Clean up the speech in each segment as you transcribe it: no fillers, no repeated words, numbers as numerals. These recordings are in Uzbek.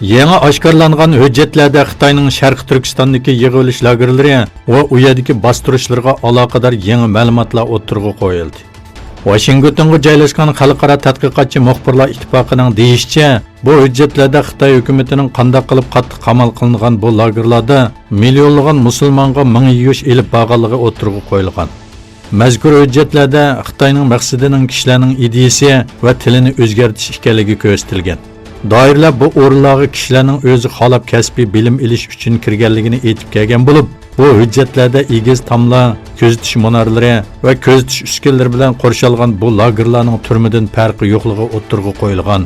Yangi oshkorlangan hujjatlarda Xitoyning Sharq Turkistondagi yig'ilish lagerlari va u yerdagi bostirishlarga aloqador yangi ma'lumotlar o'tirg'i qo'yildi. Washingtonga joylashgan xalqaro tadqiqotchi muxbirlar ittifoqining deyishicha, bu hujjatlarda Xitoy hukumatining qanday qilib qattiq qamal qilingan bu lagerlarda millionlagan musulmonga ming yush ilib bag'anligi o'tirg'i qo'yilgan. Mazkur hujjatlarda Xitoyning maqsadining kishilarning ideyasi va tilini o'zgartirish ekanligi ko'rsatilgan. Doirlar bu o'rinlarga kishilarning o'zi xolab kasbiy bilim olish uchun kirganligini aytib kelgan bo'lib, bu hujjatlarda egiz tamlar, ko'zitish munarlari va ko'zitish uskunalari bilan qo'rshalgan bu lagerlarning turmidan farqi yo'qligi o'tirg'i qo'yilgan.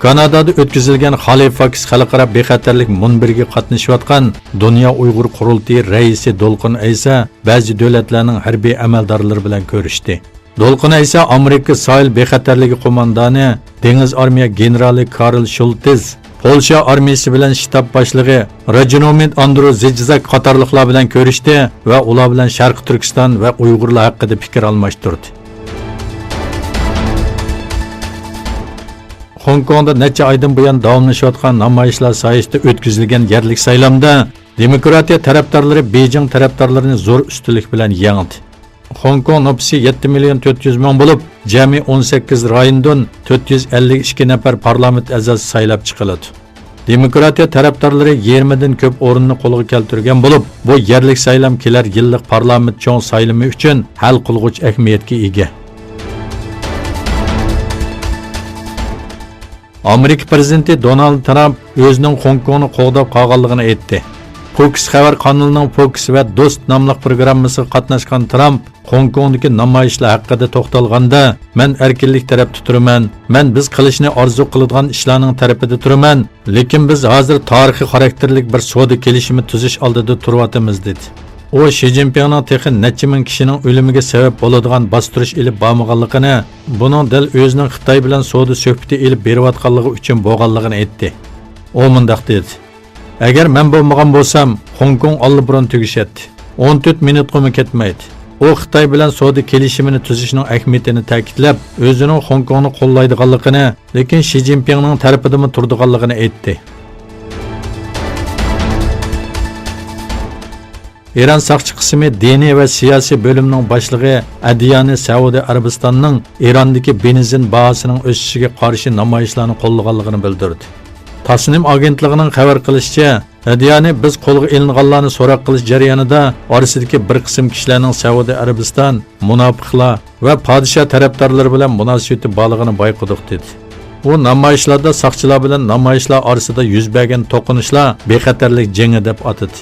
Kanadada o'tkazilgan Halifax xalqaro bexatarlik munbiriga qatnashayotgan Dunyo Uyg'ur qurultiyi raisi Dolqin Aysa ba'zi davlatlarning harbiy amaldorlari bilan ko'rishdi. Dolqin Aysa Amerika sohil bexatarligi qo'mondoni, dengiz armiya generali Karl Schultes, Polsha armiyasi bilan shtab boshlig'i Rajinomit Andro Zigzag qatorliqlar bilan ko'rishdi va ular bilan Sharq Turkiston va Uyg'urlar haqida fikr almashtirdi. Hong Kongda necha oydan buyon davomlashayotgan namoyishlar soyasida o'tkazilgan yerlik saylamda demokratiya tarafdorlari Beijing tarafdorlarini zo'r ustunlik bilan yengdi. Hong Kong nüfusi 7.400.000 bo'lib, jami 18 rayondan 452 nafar parlament a'zosi saylab chiqiladi. Demokratiya tarafdorlari 20 dan ko'p o'rinni qo'lga keltirgan bo'lib, bu yerlik saylam kelar yillik parlament cho'ng saylami uchun hal qilg'uch ahamiyatga ega. Amerika prezidenti Donald Trump o'zining Hong Kongni qo'g'dab qolganligini aytdi. Fox xabar kanalining Fox va Do'st nomli programmasiga qatnashgan Trump Hong Kongdagi namoyishlar haqida to'xtalganda, "Men erkinlik tarafida turaman, men biz qilishni orzu qiladigan ishlarning tarafida turaman, lekin biz hozir tarixiy xarakterlik bir savdo kelishimi tuzish oldida turyapmiz" dedi. U Xi Jinpingning texin necha ming kishining o'limiga sabab bo'ladigan bostirish ilib bormaganligini, buning dil o'zining Xitoy bilan savdo suhbati ilib berayotganligi uchun bo'lganligini aytdi. U mundaq dedi: "Agar men bo'lmagan bo'lsam, Hong Kong allburun tugishadi. 14 minutga ketmaydi." U Xitoy bilan savdo kelishimini tuzishning ahamiyatini ta'kidlab, o'zining Hong Kongni qo'llaydiganligini, lekin Xi Jinpingning tarafida turadiganligini aytdi. İran saqchi qismi diniy va siyosiy bo'limning boshlig'i Adiyani Saudiya Arabistonining Irondagi benzin bahosining o'sishiga qarshi namoyishlarni qo'llaganligini bildirdi. Tasnim agentligining xabar qilishicha, Adiyani biz qo'lga ilinganlarni so'roq qilish jarayonida orasidagi bir qism kishilarning Saudiya Arabiston, munofiqlar va podshoh tarafdorlari bilan munosabati borligini bayqadik dedi. Bu namoyishlarda saqchilar bilan namoyishlar orasida yuz bergan to'qinishlar bexatarlik jangi deb atadi.